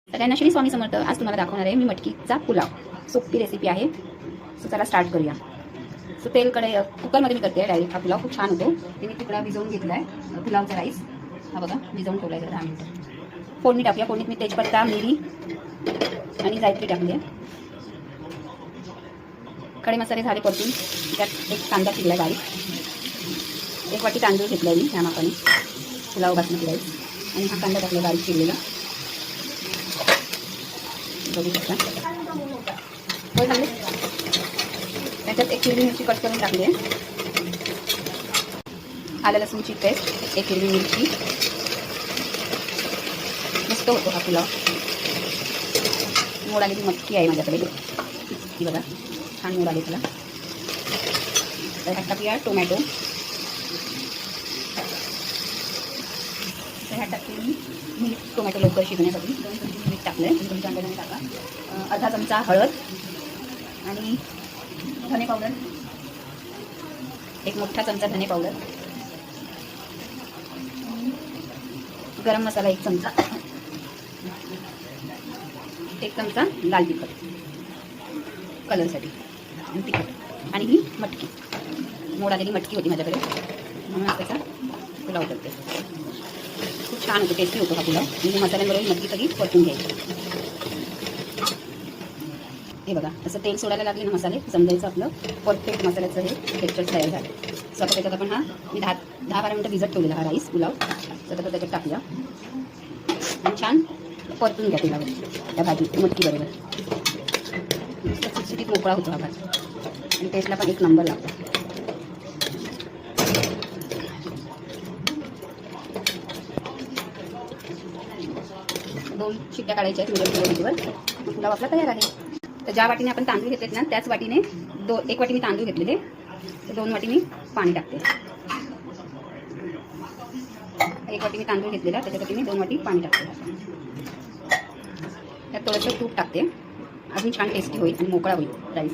सगळ्यांना श्री स्वामी समर्थ. आज तुम्हाला दाखवणार आहे मी मटकीचा पुलाव. सोपी रेसिपी आहे. सो चला स्टार्ट करूया. सो तेल कुकरमध्ये मी करते डायरेक्ट. हा पुलाव खूप छान होतो. ते मी तुकडा भिजवून घेतला आहे पुलावचा राईस. हा बघा भिजवून ठेवला आहे 10 मिनिटं. फोडणी टाकूया. फोडणीत मी तेजपत्ता, मिरी आणि जायत्री टाकली आहे. खडे मसाले झाले परतून त्यात एक कांदा चिरला आहे बारीक. 1 वाटी तांदूळ घेतला आहे मी ह्या मापाने. पुलाव बासमती राईस. आणि हा कांदा टाकला बारीक चिरलेला. बघू शकता होय चांगले. त्याच्यात 1 हिरवी मिरची कट करून टाकली आहे. आलं लसूणची पेस्ट, 1 हिरवी मिरची. मस्त होतो हा पुलाव. मोड आलेली मटकी आहे माझ्याकडे ही बघा. छान मोड आले त्याला. तर ह्यात टाकूया टोमॅटो. तर ह्यात टाकली मी टोमॅटो लवकर शिजण्यासाठी 2 चमचे मीठ टाकलं आहे. 2 चमचे टाका. अर्धा चमचा हळद आणि धने पावडर. 1 मोठा चमचा धने पावडर. गरम मसाला 1 चमचा. 1 चमचा लाल तिखट कलरसाठी आणि तिखट. आणि ही मटकी मोड आलेली मटकी होती माझ्याकडे म्हणून त्याचा पुलाव करते. खूप छान होतो, टेस्टी होतो हा पुलाव. म्हणजे मसाल्यांबरोबर मटकी सगळी परतून घ्यायची. हे बघा असं तेल सोडायला लागले ना मसाले समजायचं आपलं परफेक्ट मसाल्याचं हे टेक्स्चर तयार झालं. सो आता त्याच्यात आपण हा मी 10-12 मिनटं भिजत ठेवलेला हा राईस पुलाव. तर आता त्याच्यात टाकूया आणि छान परतून घ्या तेलावर त्या भाजी मटकीबरोबर. सुटसुटीत मोकळा होतो हा भात आणि टेस्टला पण 1 नंबर लागतो. दोन शिट्ट्या काढायच्या आहेत मिडियम फ्लेमवर. पुलाव आपला तयार आहे. तर ज्या वाटीने आपण तांदूळ घेतलेत ना त्याच वाटीने 1 वाटी मी तांदूळ घेतलेले. 2 वाटी मी पाणी टाकते. 1 वाटी मी तांदूळ घेतलेला त्याच्यासाठी मी 2 वाटी पाणी टाकते. त्यात थोडंसं तूप टाकते. अजून छान टेस्टी होईल आणि मोकळा होईल राईस.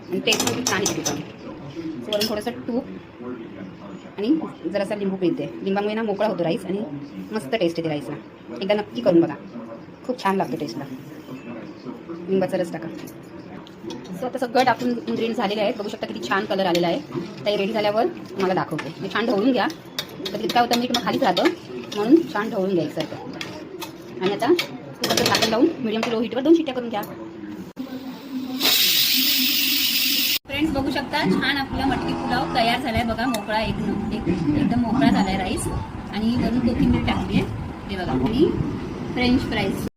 आणि टेस्ट खूप छान येते त्याच्यामध्ये. वरून थोडंसं तूप आणि जरासा लिंबू पिळते. लिंबामुळे ना मोकळा होतो राईस आणि मस्त टेस्ट येते राईसला. एकदा नक्की करून बघा. खूप छान लागतो टेस्टला. लिंबाचा रस टाका. सो आता सगळं टाकून इन्ग्रेडियंट झालेले आहेत. बघू शकता किती छान कलर आलेला आहे. तर रेडी झाल्यावर तुम्हाला दाखवते. मी छान ढवळून घ्या. तर इतका होतं मीठ मग खालीच राहतं म्हणून छान ढवळून घ्यायचं आहे. आणि आता कुकरचं झाकण लावून मीडियम टू लो हीटवर 2 शिट्ट्या करून घ्या. फ्रेंड्स बघू शकता छान आपला मटकी पुलाव तयार झाला आहे. बघा मोकळा एकदम मोकळा झाला आहे राईस. आणि वरून कोथिंबीर टाकली आहे. हे बघा आणि फ्रेंच फ्राईज.